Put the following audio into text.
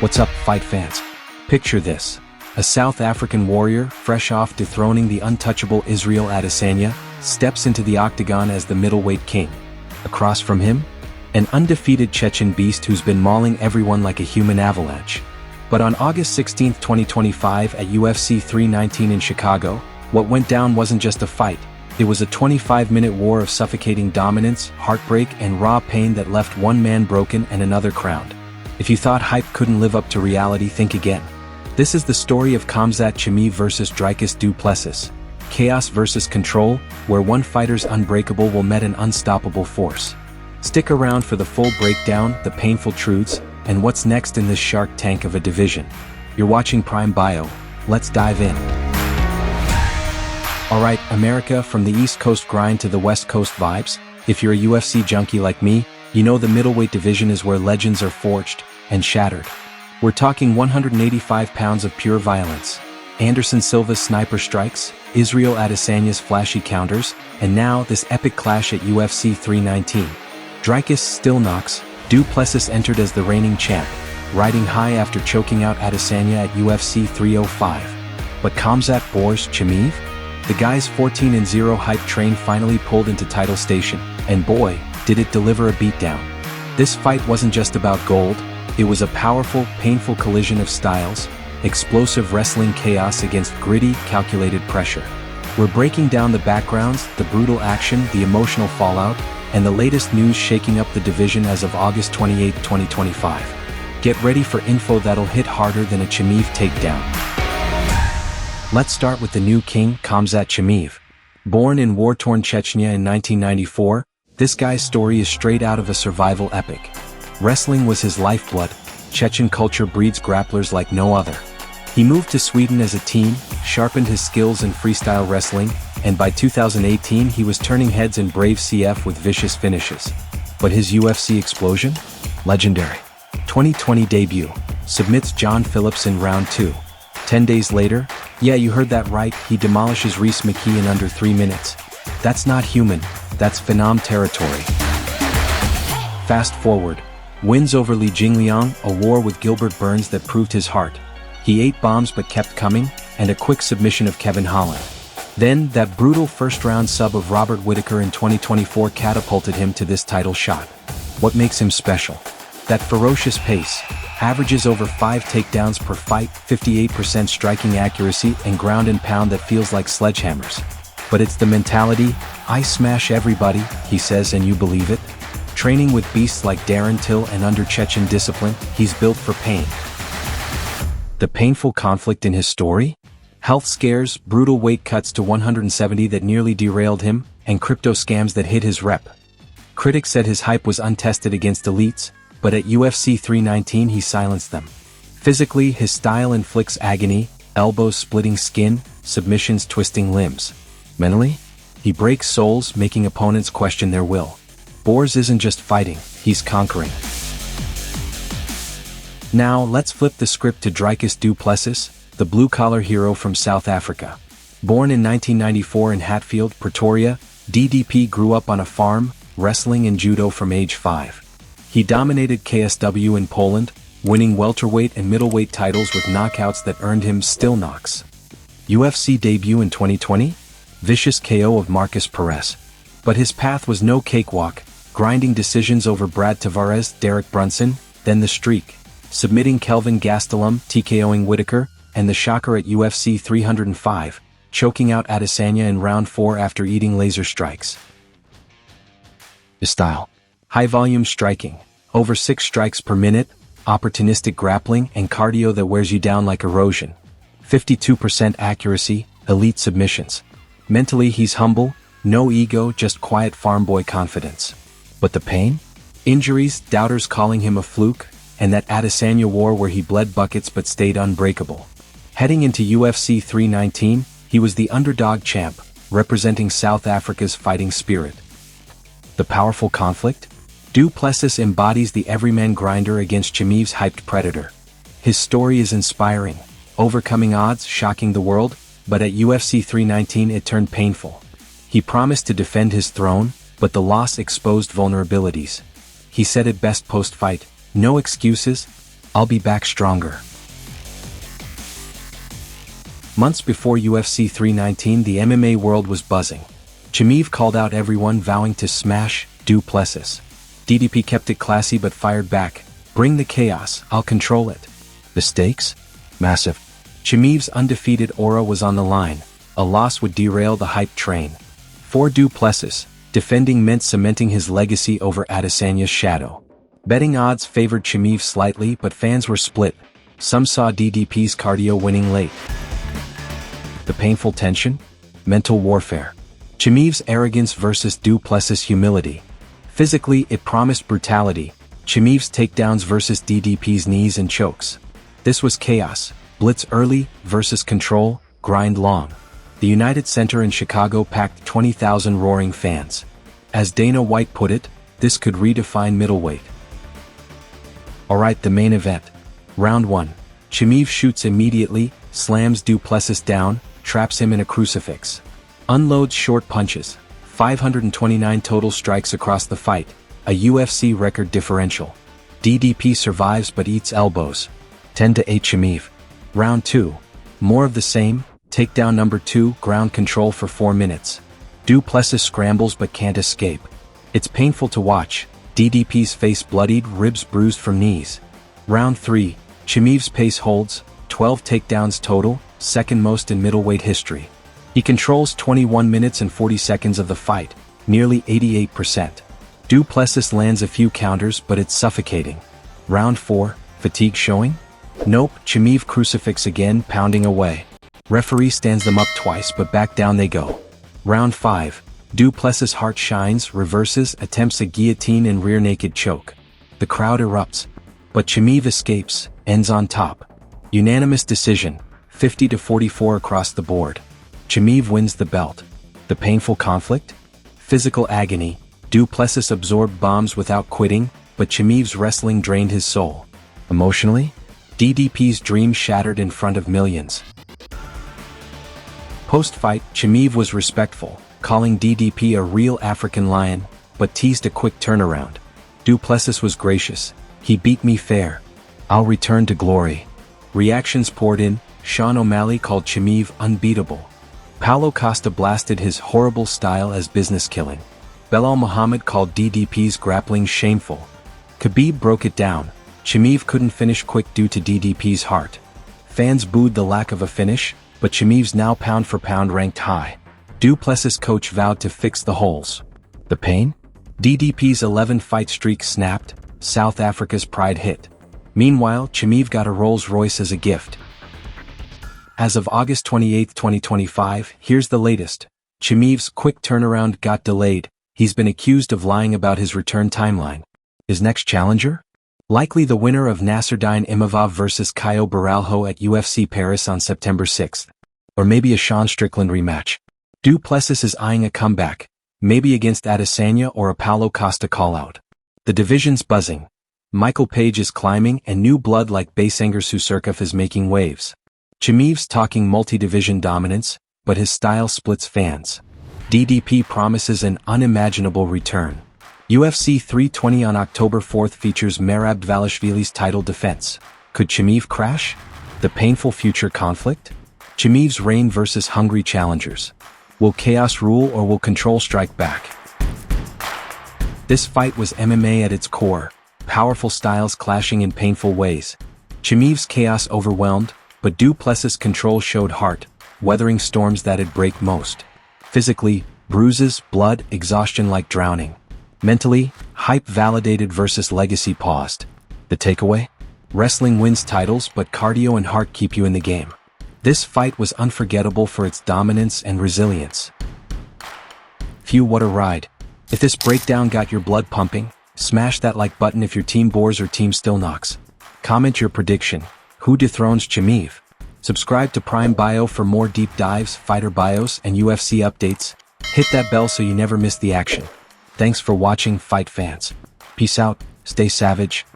What's up, fight fans? Picture this. A South African warrior, fresh off dethroning the untouchable Israel Adesanya, steps into the octagon as the middleweight king. Across from him, an undefeated Chechen beast who's been mauling everyone like a human avalanche. But on August 16, 2025 at UFC 319 in Chicago, what went down wasn't just a fight. It was a 25-minute war of suffocating dominance, heartbreak, and raw pain that left one man broken and another crowned. If you thought hype couldn't live up to reality, think again. This is the story of Khamzat Chimaev versus Dricus Du Plessis. Chaos versus control, where one fighter's unbreakable will met an unstoppable force. Stick around for the full breakdown, the painful truths, and what's next in this shark tank of a division. You're watching Prime Bio. Let's dive in. Alright, America, from the East Coast grind to the West Coast vibes, if you're a UFC junkie like me, you know the middleweight division is where legends are forged and shattered. We're talking 185 pounds of pure violence, Anderson Silva's sniper strikes, Israel Adesanya's flashy counters, and now this epic clash at UFC 319. Dricus still knocks. Du Plessis entered as the reigning champ, riding high after choking out Adesanya at UFC 305. But Khamzat bores Chimaev? The guy's 14-0 hype train finally pulled into title station, and boy, did it deliver a beatdown. This fight wasn't just about gold, it was a powerful, painful collision of styles, explosive wrestling chaos against gritty, calculated pressure. We're breaking down the backgrounds, the brutal action, the emotional fallout, and the latest news shaking up the division as of August 28, 2025. Get ready for info that'll hit harder than a Chimaev takedown. Let's start with the new king, Khamzat Chimaev. Born in war-torn Chechnya in 1994, this guy's story is straight out of a survival epic. Wrestling was his lifeblood. Chechen culture breeds grapplers like no other. He moved to Sweden as a teen, sharpened his skills in freestyle wrestling, and by 2018 he was turning heads in Brave CF with vicious finishes. But his UFC explosion? Legendary. 2020 debut. Submits John Phillips in round 2. 10 days later, yeah, you heard that right, he demolishes Rhys McKee in under 3 minutes. That's not human, that's phenom territory. Fast forward. Wins over Li Jingliang, a war with Gilbert Burns that proved his heart. He ate bombs but kept coming, and a quick submission of Kevin Holland. Then, that brutal first-round sub of Robert Whittaker in 2024 catapulted him to this title shot. What makes him special? That ferocious pace, averages over 5 takedowns per fight, 58% striking accuracy, and ground and pound that feels like sledgehammers. But it's the mentality, I smash everybody, he says, and you believe it? Training with beasts like Darren Till and under Chechen discipline, he's built for pain. The painful conflict in his story? Health scares, brutal weight cuts to 170 that nearly derailed him, and crypto scams that hit his rep. Critics said his hype was untested against elites, but at UFC 319 he silenced them. Physically, his style inflicts agony, elbows splitting skin, submissions twisting limbs. Mentally, he breaks souls, making opponents question their will. Bores isn't just fighting, he's conquering. Now, let's flip the script to Dricus Du Plessis, the blue-collar hero from South Africa. Born in 1994 in Hatfield, Pretoria, DDP grew up on a farm, wrestling and judo from age 5. He dominated KSW in Poland, winning welterweight and middleweight titles with knockouts that earned him still knocks. UFC debut in 2020? Vicious KO of Marcus Perez. But his path was no cakewalk, grinding decisions over Brad Tavares, Derek Brunson, then the streak, submitting Kelvin Gastelum, TKOing Whittaker, and the shocker at UFC 305, choking out Adesanya in round 4 after eating laser strikes. His style. High-volume striking, over 6 strikes per minute, opportunistic grappling, and cardio that wears you down like erosion. 52% accuracy, elite submissions. Mentally he's humble, no ego, just quiet farm boy confidence. But the pain? Injuries, doubters calling him a fluke, and that Adesanya war where he bled buckets but stayed unbreakable. Heading into UFC 319, he was the underdog champ, representing South Africa's fighting spirit. The powerful conflict? Du Plessis embodies the everyman grinder against Chimaev's hyped predator. His story is inspiring, overcoming odds, shocking the world, but at UFC 319 it turned painful. He promised to defend his throne, but the loss exposed vulnerabilities. He said it best post-fight, no excuses, I'll be back stronger. Months before UFC 319, the MMA world was buzzing. Chimaev called out everyone, vowing to smash Du Plessis. DDP kept it classy but fired back. Bring the chaos, I'll control it. The stakes? Massive. Chimaev's undefeated aura was on the line. A loss would derail the hype train. For Du Plessis, defending meant cementing his legacy over Adesanya's shadow. Betting odds favored Chimaev slightly, but fans were split. Some saw DDP's cardio winning late. The painful tension? Mental warfare. Chimaev's arrogance versus Du Plessis' humility. Physically, it promised brutality. Chimaev's takedowns versus DDP's knees and chokes. This was chaos. Blitz early versus control, grind long. The United Center in Chicago packed 20,000 roaring fans. As Dana White put it, this could redefine middleweight. Alright, the main event. Round 1. Chimaev shoots immediately, slams Du Plessis down, traps him in a crucifix. Unloads short punches. 529 total strikes across the fight, a UFC record differential. DDP survives but eats elbows. 10-8 Chimaev. Round 2. More of the same. Takedown number 2, ground control for 4 minutes. Du Plessis scrambles but can't escape. It's painful to watch. DDP's face bloodied, ribs bruised from knees. Round 3. Chimaev's pace holds, 12 takedowns total, second most in middleweight history. He controls 21 minutes and 40 seconds of the fight, nearly 88%. Du Plessis lands a few counters but it's suffocating. Round 4. Fatigue showing? Nope, Chimaev crucifix again, pounding away. Referee stands them up twice but back down they go. Round 5. Du Plessis' heart shines, reverses, attempts a guillotine and rear naked choke. The crowd erupts. But Chimaev escapes, ends on top. Unanimous decision, 50-44 across the board. Chimaev wins the belt. The painful conflict? Physical agony. Du Plessis absorbed bombs without quitting, but Chimaev's wrestling drained his soul. Emotionally? DDP's dream shattered in front of millions. Post-fight, Chimaev was respectful, calling DDP a real African lion, but teased a quick turnaround. Du Plessis was gracious. He beat me fair. I'll return to glory. Reactions poured in. Sean O'Malley called Chimaev unbeatable. Paulo Costa blasted his horrible style as business killing. Belal Muhammad called DDP's grappling shameful. Khabib broke it down. Chimaev couldn't finish quick due to DDP's heart. Fans booed the lack of a finish, but Chimaev's now pound for pound ranked high. Du Plessis' coach vowed to fix the holes. The pain? DDP's 11-fight streak snapped, South Africa's pride hit. Meanwhile, Chimaev got a Rolls-Royce as a gift. As of August 28, 2025, here's the latest. Chimaev's quick turnaround got delayed. He's been accused of lying about his return timeline. His next challenger? Likely the winner of Nasruddin Imavov vs Caio Baralho at UFC Paris on September 6. Or maybe a Sean Strickland rematch. Du Plessis is eyeing a comeback, maybe against Adesanya or a Paulo Costa callout. The division's buzzing. Michael Page is climbing and new blood like Baysanger Susurkov is making waves. Chimaev's talking multi-division dominance, but his style splits fans. DDP promises an unimaginable return. UFC 320 on October 4th features Merab Dvalishvili's title defense. Could Chimaev crash? The painful future conflict? Chimaev's reign versus hungry challengers. Will chaos rule or will control strike back? This fight was MMA at its core, powerful styles clashing in painful ways. Chimaev's chaos overwhelmed, but Du Plessis' control showed heart, weathering storms that'd break most. Physically, bruises, blood, exhaustion like drowning. Mentally, hype validated versus legacy paused. The takeaway? Wrestling wins titles but cardio and heart keep you in the game. This fight was unforgettable for its dominance and resilience. Phew, what a ride. If this breakdown got your blood pumping, smash that like button if your team bores or team still knocks. Comment your prediction. Who dethrones Chimaev? Subscribe to Prime Bio for more deep dives, fighter bios, and UFC updates. Hit that bell so you never miss the action. Thanks for watching, fight fans. Peace out, stay savage,